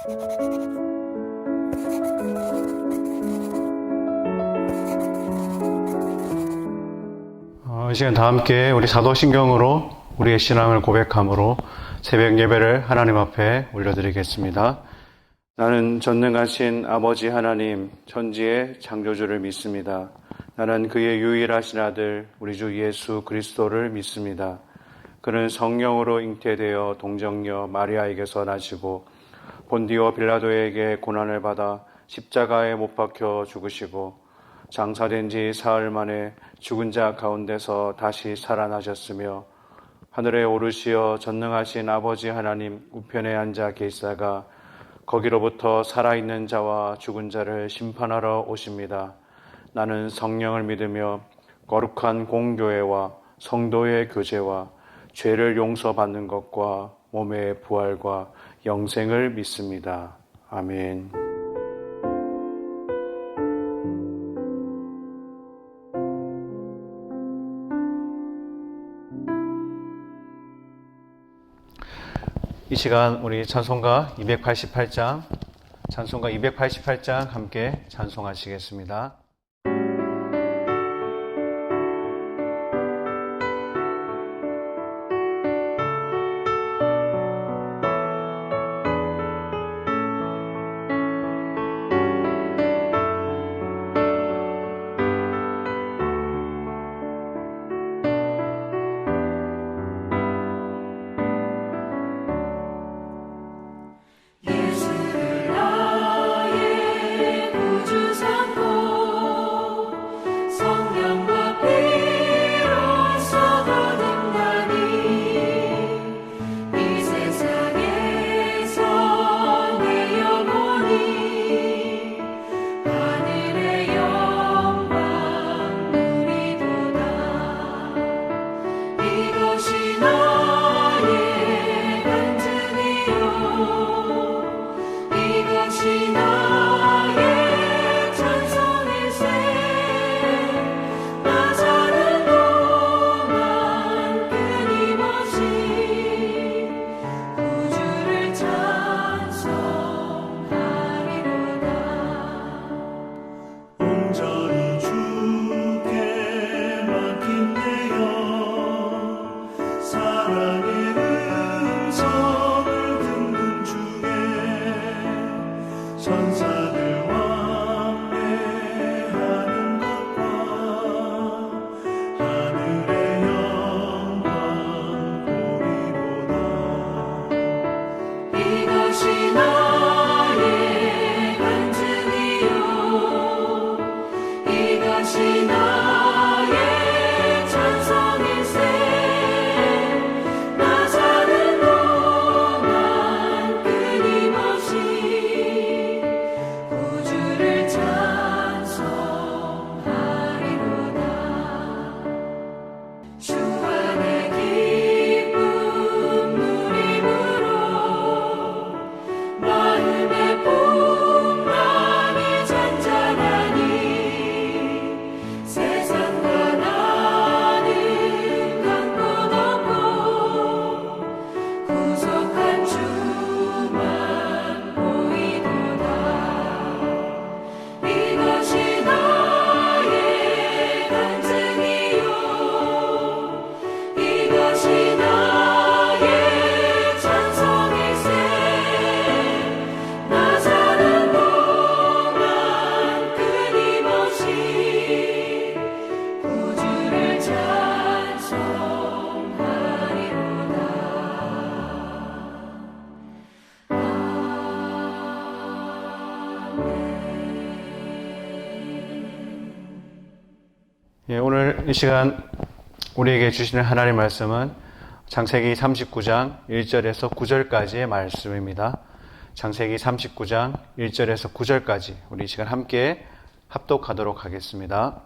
이 시간 다 함께 우리 사도신경으로 우리의 신앙을 고백함으로 새벽 예배를 하나님 앞에 올려드리겠습니다. 나는 전능하신 아버지 하나님 천지의 창조주를 믿습니다. 나는 그의 유일하신 아들 우리 주 예수 그리스도를 믿습니다. 그는 성령으로 잉태되어 동정녀 마리아에게서 나시고 본디오 빌라도에게 고난을 받아 십자가에 못 박혀 죽으시고 장사된 지 사흘 만에 죽은 자 가운데서 다시 살아나셨으며 하늘에 오르시어 전능하신 아버지 하나님 우편에 앉아 계시다가 거기로부터 살아있는 자와 죽은 자를 심판하러 오십니다. 나는 성령을 믿으며 거룩한 공교회와 성도의 교제와 죄를 용서받는 것과 몸의 부활과 영생을 믿습니다. 아멘. 이 시간 우리 찬송가 288장 함께 찬송하시겠습니다. 오늘 이 시간 우리에게 주시는 하나님의 말씀은 창세기 39장 1절에서 9절까지의 말씀입니다. 창세기 39장 1절에서 9절까지 우리 이 시간 함께 합독하도록 하겠습니다.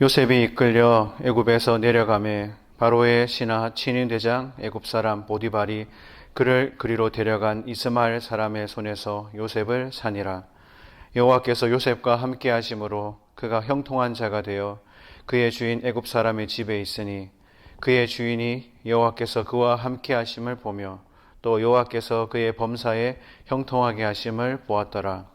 요셉이 이끌려 애굽에서 내려가매 바로의 신하 친인대장 애굽 사람 보디발이 그를 그리로 데려간 이스마엘 사람의 손에서 요셉을 산이라. 여호와께서 요셉과 함께 하심으로 그가 형통한 자가 되어 그의 주인 애굽 사람의 집에 있으니 그의 주인이 여호와께서 그와 함께 하심을 보며 또 여호와께서 그의 범사에 형통하게 하심을 보았더라.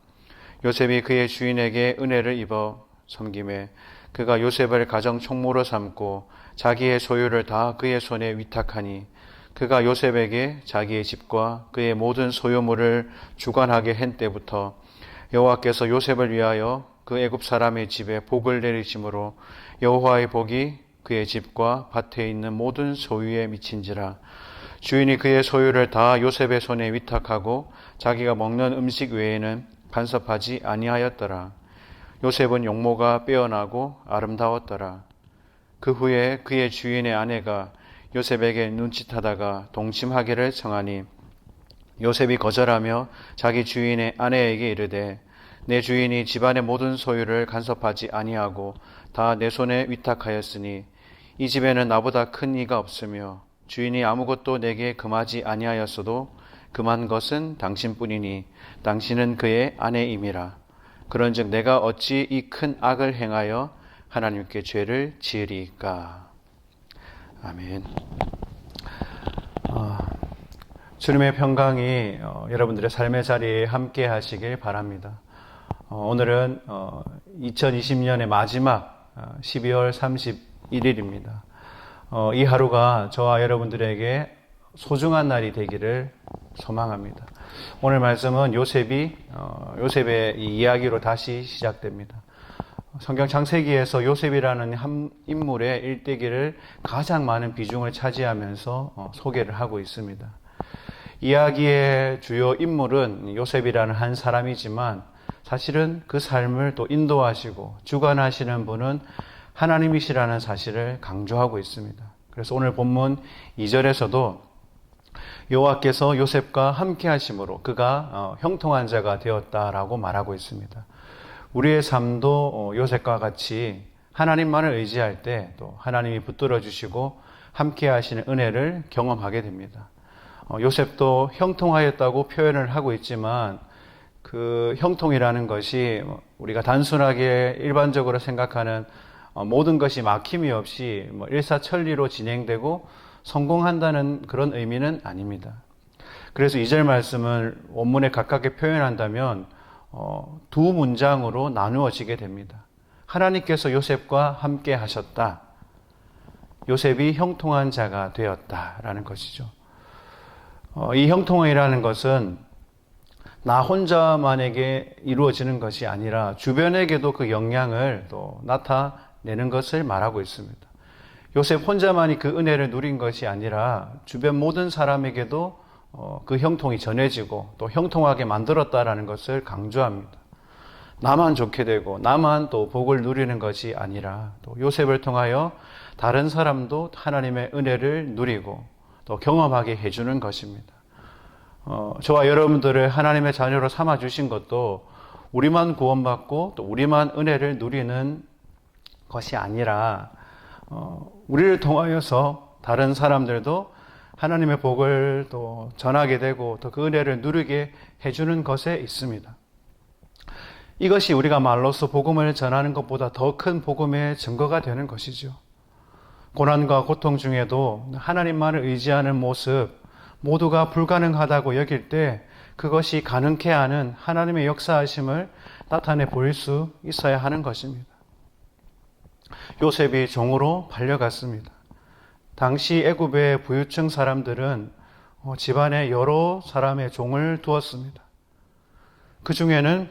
요셉이 그의 주인에게 은혜를 입어 섬김에 그가 요셉을 가정 총무로 삼고 자기의 소유를 다 그의 손에 위탁하니 그가 요셉에게 자기의 집과 그의 모든 소유물을 주관하게 한 때부터 여호와께서 요셉을 위하여 그 애굽 사람의 집에 복을 내리심으로 여호와의 복이 그의 집과 밭에 있는 모든 소유에 미친지라. 주인이 그의 소유를 다 요셉의 손에 위탁하고 자기가 먹는 음식 외에는 간섭하지 아니하였더라. 요셉은 용모가 빼어나고 아름다웠더라. 그 후에 그의 주인의 아내가 요셉에게 눈짓하다가 동침하기를 청하니 요셉이 거절하며 자기 주인의 아내에게 이르되 내 주인이 집안의 모든 소유를 간섭하지 아니하고 다 내 손에 위탁하였으니 이 집에는 나보다 큰 이가 없으며 주인이 아무것도 내게 금하지 아니하였어도 금한 것은 당신뿐이니 당신은 그의 아내임이라. 그런즉 내가 어찌 이 큰 악을 행하여 하나님께 죄를 지으리까. 아멘. 주님의 평강이 여러분들의 삶의 자리에 함께 하시길 바랍니다. 오늘은 2020년의 마지막 12월 31일입니다. 이 하루가 저와 여러분들에게 소중한 날이 되기를 소망합니다. 오늘 말씀은 요셉의 이 이야기로 다시 시작됩니다. 성경 창세기에서 요셉이라는 한 인물의 일대기를 가장 많은 비중을 차지하면서 소개를 하고 있습니다. 이야기의 주요 인물은 요셉이라는 한 사람이지만 사실은 그 삶을 또 인도하시고 주관하시는 분은 하나님이시라는 사실을 강조하고 있습니다. 그래서 오늘 본문 2절에서도 여호와께서 요셉과 함께 하심으로 그가 형통한 자가 되었다라고 말하고 있습니다. 우리의 삶도 요셉과 같이 하나님만을 의지할 때 또 하나님이 붙들어 주시고 함께 하시는 은혜를 경험하게 됩니다. 요셉도 형통하였다고 표현을 하고 있지만 그 형통이라는 것이 우리가 단순하게 일반적으로 생각하는 모든 것이 막힘이 없이 일사천리로 진행되고 성공한다는 그런 의미는 아닙니다. 그래서 2절 말씀을 원문에 가깝게 표현한다면 두 문장으로 나누어지게 됩니다. 하나님께서 요셉과 함께 하셨다. 요셉이 형통한 자가 되었다라는 것이죠. 이 형통이라는 것은 나 혼자만에게 이루어지는 것이 아니라 주변에게도 그 영향을 또 나타내는 것을 말하고 있습니다. 요셉 혼자만이 그 은혜를 누린 것이 아니라 주변 모든 사람에게도 그 형통이 전해지고 또 형통하게 만들었다라는 것을 강조합니다. 나만 좋게 되고 나만 또 복을 누리는 것이 아니라 또 요셉을 통하여 다른 사람도 하나님의 은혜를 누리고 또 경험하게 해주는 것입니다. 저와 여러분들을 하나님의 자녀로 삼아 주신 것도 우리만 구원받고 또 우리만 은혜를 누리는 것이 아니라 우리를 통하여서 다른 사람들도 하나님의 복을 또 전하게 되고 또 그 은혜를 누리게 해주는 것에 있습니다. 이것이 우리가 말로써 복음을 전하는 것보다 더 큰 복음의 증거가 되는 것이죠. 고난과 고통 중에도 하나님만을 의지하는 모습, 모두가 불가능하다고 여길 때 그것이 가능케 하는 하나님의 역사하심을 나타내 보일 수 있어야 하는 것입니다. 요셉이 종으로 팔려갔습니다. 당시 애굽의 부유층 사람들은 집안에 여러 사람의 종을 두었습니다. 그 중에는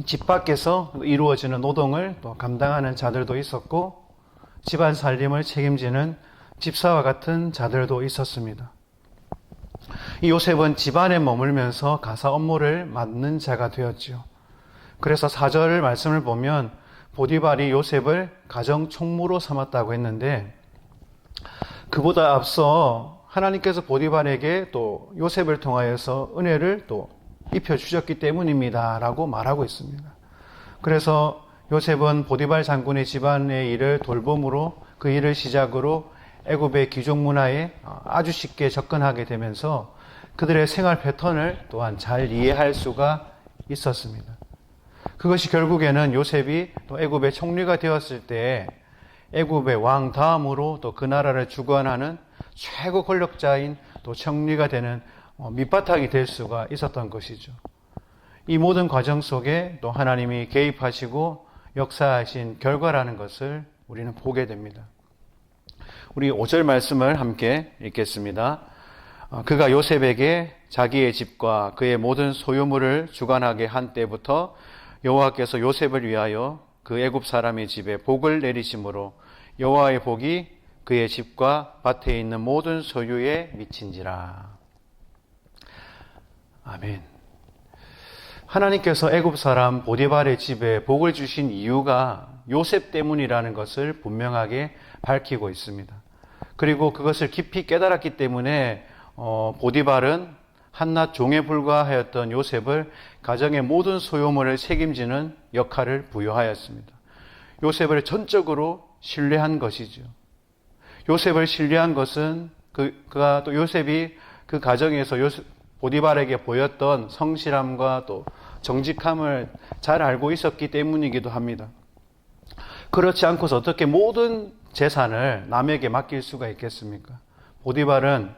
집 밖에서 이루어지는 노동을 또 감당하는 자들도 있었고 집안 살림을 책임지는 집사와 같은 자들도 있었습니다. 이 요셉은 집안에 머물면서 가사 업무를 맡는 자가 되었지요. 그래서 4절 말씀을 보면 보디발이 요셉을 가정 총무로 삼았다고 했는데 그보다 앞서 하나님께서 보디발에게 또 요셉을 통하여서 은혜를 또 입혀주셨기 때문입니다 라고 말하고 있습니다. 그래서 요셉은 보디발 장군의 집안의 일을 돌봄으로 그 일을 시작으로 애굽의 귀족 문화에 아주 쉽게 접근하게 되면서 그들의 생활 패턴을 또한 잘 이해할 수가 있었습니다. 그것이 결국에는 요셉이 또 애굽의 총리가 되었을 때 애굽의 왕 다음으로 또 그 나라를 주관하는 최고 권력자인 또 총리가 되는 밑바탕이 될 수가 있었던 것이죠. 이 모든 과정 속에 또 하나님이 개입하시고 역사하신 결과라는 것을 우리는 보게 됩니다. 우리 5절 말씀을 함께 읽겠습니다. 그가 요셉에게 자기의 집과 그의 모든 소유물을 주관하게 한 때부터 여호와께서 요셉을 위하여 그 애굽 사람의 집에 복을 내리심으로 여호와의 복이 그의 집과 밭에 있는 모든 소유에 미친지라. 아멘. 하나님께서 애굽 사람 보디발의 집에 복을 주신 이유가 요셉 때문이라는 것을 분명하게 밝히고 있습니다. 그리고 그것을 깊이 깨달았기 때문에 보디발은 한낱 종에 불과하였던 요셉을 가정의 모든 소유물을 책임지는 역할을 부여하였습니다. 요셉을 전적으로 신뢰한 것이죠. 요셉을 신뢰한 것은 그가 또 요셉이 그 가정에서 보디발에게 보였던 성실함과 또 정직함을 잘 알고 있었기 때문이기도 합니다. 그렇지 않고서 어떻게 모든 재산을 남에게 맡길 수가 있겠습니까? 보디발은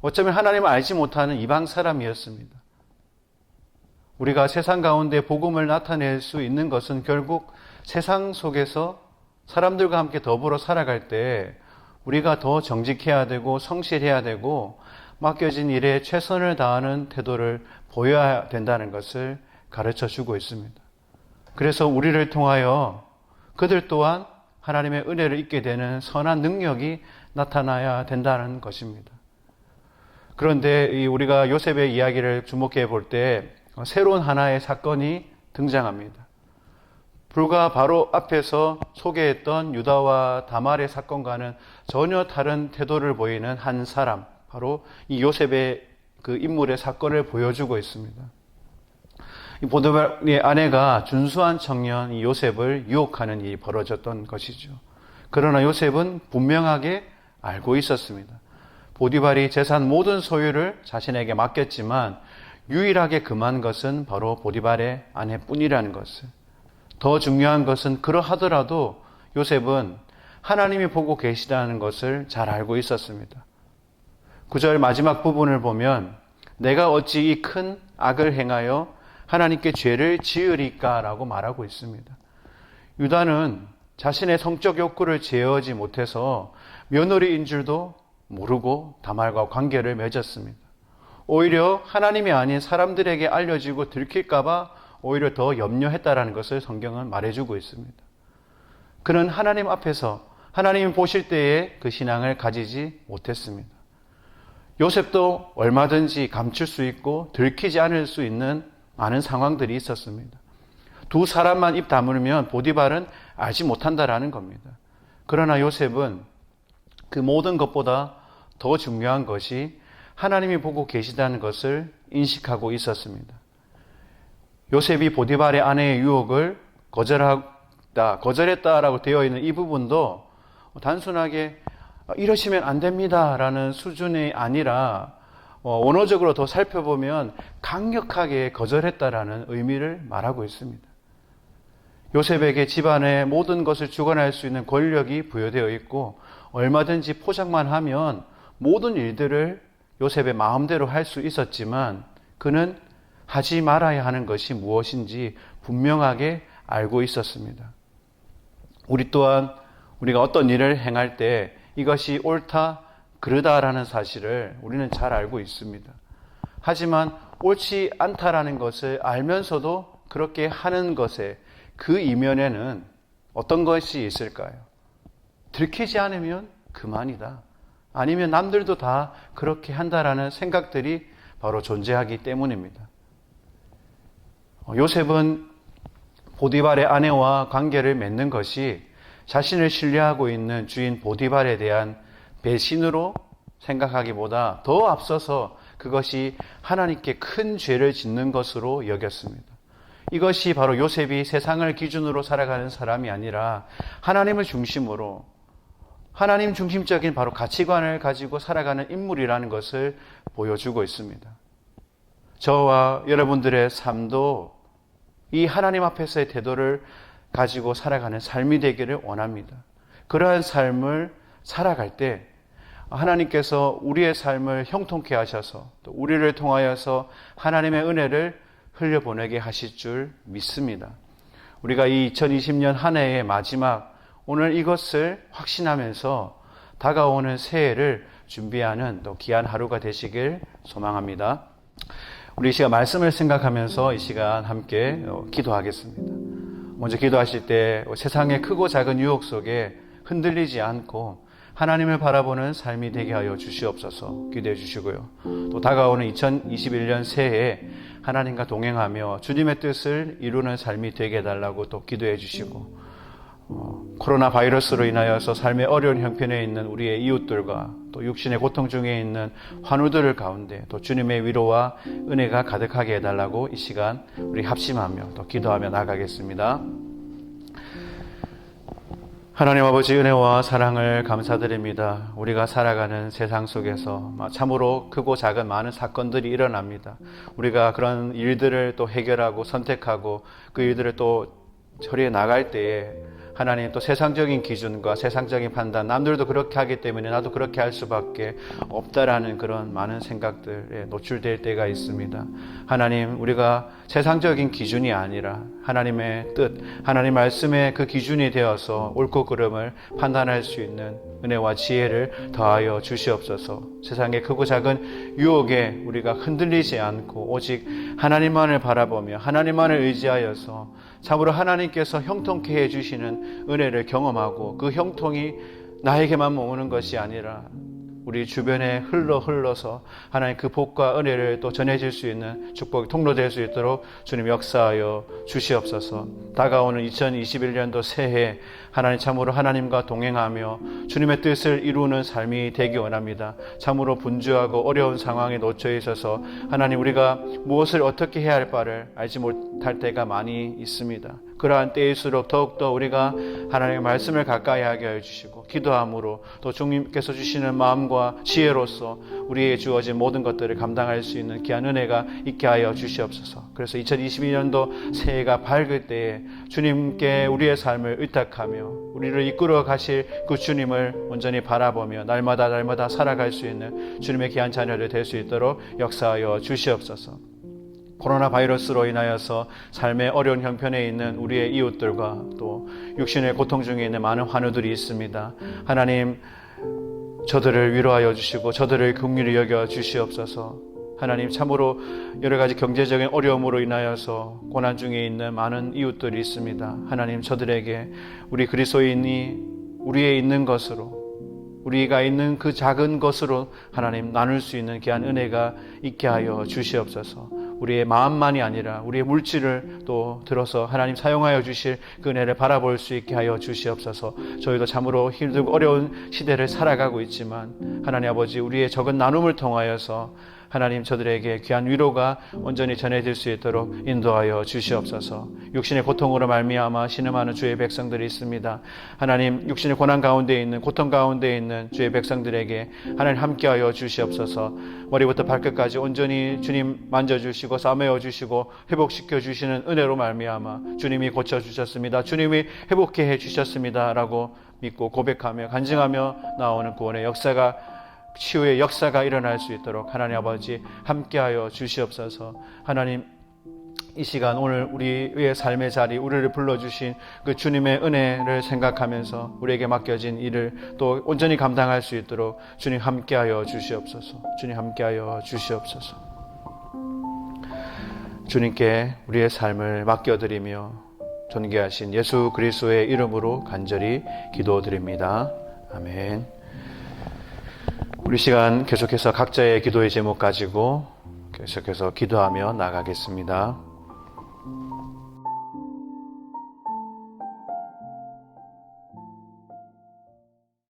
어쩌면 하나님을 알지 못하는 이방 사람이었습니다. 우리가 세상 가운데 복음을 나타낼 수 있는 것은 결국 세상 속에서 사람들과 함께 더불어 살아갈 때 우리가 더 정직해야 되고 성실해야 되고 맡겨진 일에 최선을 다하는 태도를 보여야 된다는 것을 가르쳐 주고 있습니다. 그래서 우리를 통하여 그들 또한 하나님의 은혜를 입게 되는 선한 능력이 나타나야 된다는 것입니다. 그런데 우리가 요셉의 이야기를 주목해 볼 때 새로운 하나의 사건이 등장합니다. 불과 바로 앞에서 소개했던 유다와 다말의 사건과는 전혀 다른 태도를 보이는 한 사람, 바로 이 요셉의 그 인물의 사건을 보여주고 있습니다. 이 보디발의 아내가 준수한 청년 이 요셉을 유혹하는 일이 벌어졌던 것이죠. 그러나 요셉은 분명하게 알고 있었습니다. 보디발이 재산 모든 소유를 자신에게 맡겼지만 유일하게 금한 것은 바로 보디발의 아내뿐이라는 것을. 더 중요한 것은 그러하더라도 요셉은 하나님이 보고 계시다는 것을 잘 알고 있었습니다. 9절 마지막 부분을 보면 내가 어찌 이 큰 악을 행하여 하나님께 죄를 지으리까라고 말하고 있습니다. 유다는 자신의 성적 욕구를 제어하지 못해서 며느리인 줄도 모르고 다말과 관계를 맺었습니다. 오히려 하나님이 아닌 사람들에게 알려지고 들킬까봐 오히려 더 염려했다라는 것을 성경은 말해주고 있습니다. 그는 하나님 앞에서 하나님이 보실 때에 그 신앙을 가지지 못했습니다. 요셉도 얼마든지 감출 수 있고 들키지 않을 수 있는 많은 상황들이 있었습니다. 두 사람만 입 다물면 보디발은 알지 못한다라는 겁니다. 그러나 요셉은 그 모든 것보다 더 중요한 것이 하나님이 보고 계시다는 것을 인식하고 있었습니다. 요셉이 보디발의 아내의 유혹을 거절했다라고 되어 있는 이 부분도 단순하게 이러시면 안 됩니다라는 수준이 아니라 원어적으로 더 살펴보면 강력하게 거절했다라는 의미를 말하고 있습니다. 요셉에게 집안의 모든 것을 주관할 수 있는 권력이 부여되어 있고 얼마든지 포장만 하면 모든 일들을 요셉의 마음대로 할 수 있었지만 그는 하지 말아야 하는 것이 무엇인지 분명하게 알고 있었습니다. 우리 또한 우리가 어떤 일을 행할 때 이것이 옳다, 그르다라는 사실을 우리는 잘 알고 있습니다. 하지만 옳지 않다라는 것을 알면서도 그렇게 하는 것에 그 이면에는 어떤 것이 있을까요? 들키지 않으면 그만이다. 아니면 남들도 다 그렇게 한다라는 생각들이 바로 존재하기 때문입니다. 요셉은 보디발의 아내와 관계를 맺는 것이 자신을 신뢰하고 있는 주인 보디발에 대한 배신으로 생각하기보다 더 앞서서 그것이 하나님께 큰 죄를 짓는 것으로 여겼습니다. 이것이 바로 요셉이 세상을 기준으로 살아가는 사람이 아니라 하나님을 중심으로 하나님 중심적인 바로 가치관을 가지고 살아가는 인물이라는 것을 보여주고 있습니다. 저와 여러분들의 삶도 이 하나님 앞에서의 태도를 가지고 살아가는 삶이 되기를 원합니다. 그러한 삶을 살아갈 때 하나님께서 우리의 삶을 형통케 하셔서 또 우리를 통하여서 하나님의 은혜를 흘려보내게 하실 줄 믿습니다. 우리가 이 2020년 한 해의 마지막 오늘 이것을 확신하면서 다가오는 새해를 준비하는 또 귀한 하루가 되시길 소망합니다. 우리 이 시간 말씀을 생각하면서 이 시간 함께 기도하겠습니다. 먼저 기도하실 때 세상의 크고 작은 유혹 속에 흔들리지 않고 하나님을 바라보는 삶이 되게 하여 주시옵소서. 기도해 주시고요. 또 다가오는 2021년 새해에 하나님과 동행하며 주님의 뜻을 이루는 삶이 되게 해달라고 또 기도해 주시고, 코로나 바이러스로 인하여서 삶의 어려운 형편에 있는 우리의 이웃들과 또 육신의 고통 중에 있는 환우들을 가운데 또 주님의 위로와 은혜가 가득하게 해달라고 이 시간 우리 합심하며 또 기도하며 나가겠습니다. 하나님 아버지 은혜와 사랑을 감사드립니다. 우리가 살아가는 세상 속에서 참으로 크고 작은 많은 사건들이 일어납니다. 우리가 그런 일들을 또 해결하고 선택하고 그 일들을 또 처리해 나갈 때에 하나님 또 세상적인 기준과 세상적인 판단, 남들도 그렇게 하기 때문에 나도 그렇게 할 수밖에 없다라는 그런 많은 생각들에 노출될 때가 있습니다. 하나님, 우리가 세상적인 기준이 아니라 하나님의 뜻, 하나님 말씀의 그 기준이 되어서 옳고 그름을 판단할 수 있는 은혜와 지혜를 더하여 주시옵소서. 세상의 크고 작은 유혹에 우리가 흔들리지 않고 오직 하나님만을 바라보며 하나님만을 의지하여서 참으로 하나님께서 형통케 해주시는 은혜를 경험하고 그 형통이 나에게만 머무는 것이 아니라 우리 주변에 흘러서 하나님 그 복과 은혜를 또 전해질 수 있는 축복이 통로될 수 있도록 주님 역사하여 주시옵소서. 다가오는 2021년도 새해 하나님 참으로 하나님과 동행하며 주님의 뜻을 이루는 삶이 되기 원합니다. 참으로 분주하고 어려운 상황에 놓여 있어서 하나님 우리가 무엇을 어떻게 해야 할 바를 알지 못할 때가 많이 있습니다. 그러한 때일수록 더욱더 우리가 하나님의 말씀을 가까이 하게 해주시고 기도함으로 또 주님께서 주시는 마음과 지혜로서 우리에게 주어진 모든 것들을 감당할 수 있는 귀한 은혜가 있게 하여 주시옵소서. 그래서 2022년도 새해가 밝을 때에 주님께 우리의 삶을 의탁하며 우리를 이끌어 가실 그 주님을 온전히 바라보며 날마다 살아갈 수 있는 주님의 귀한 자녀들 될 수 있도록 역사하여 주시옵소서. 코로나 바이러스로 인하여서 삶의 어려운 형편에 있는 우리의 이웃들과 또 육신의 고통 중에 있는 많은 환우들이 있습니다. 하나님, 저들을 위로하여 주시고 저들을 긍휼히 여겨 주시옵소서. 하나님, 참으로 여러 가지 경제적인 어려움으로 인하여서 고난 중에 있는 많은 이웃들이 있습니다. 하나님, 저들에게 우리 그리스도인이 우리의 있는 것으로 우리가 있는 그 작은 것으로 하나님 나눌 수 있는 귀한 은혜가 있게 하여 주시옵소서. 우리의 마음만이 아니라 우리의 물질을 또 들어서 하나님 사용하여 주실 그 은혜를 바라볼 수 있게 하여 주시옵소서. 저희도 참으로 힘들고 어려운 시대를 살아가고 있지만 하나님 아버지 우리의 적은 나눔을 통하여서 하나님 저들에게 귀한 위로가 온전히 전해질 수 있도록 인도하여 주시옵소서. 육신의 고통으로 말미암아 신음하는 주의 백성들이 있습니다. 하나님 육신의 고난 가운데 있는 고통 가운데 있는 주의 백성들에게 하나님 함께하여 주시옵소서. 머리부터 발끝까지 온전히 주님 만져주시고 싸매어 주시고 회복시켜 주시는 은혜로 말미암아 주님이 고쳐주셨습니다. 주님이 회복해 주셨습니다 라고 믿고 고백하며 간증하며 나오는 구원의 역사가 치유의 역사가 일어날 수 있도록 하나님 아버지 함께하여 주시옵소서. 하나님 이 시간 오늘 우리의 삶의 자리 우리를 불러주신 그 주님의 은혜를 생각하면서 우리에게 맡겨진 일을 또 온전히 감당할 수 있도록 주님 함께하여 주시옵소서. 주님 함께하여 주시옵소서. 주님께 우리의 삶을 맡겨드리며 존귀하신 예수 그리스도의 이름으로 간절히 기도드립니다. 아멘. 우리 시간 계속해서 각자의 기도의 제목 가지고 계속해서 기도하며 나가겠습니다.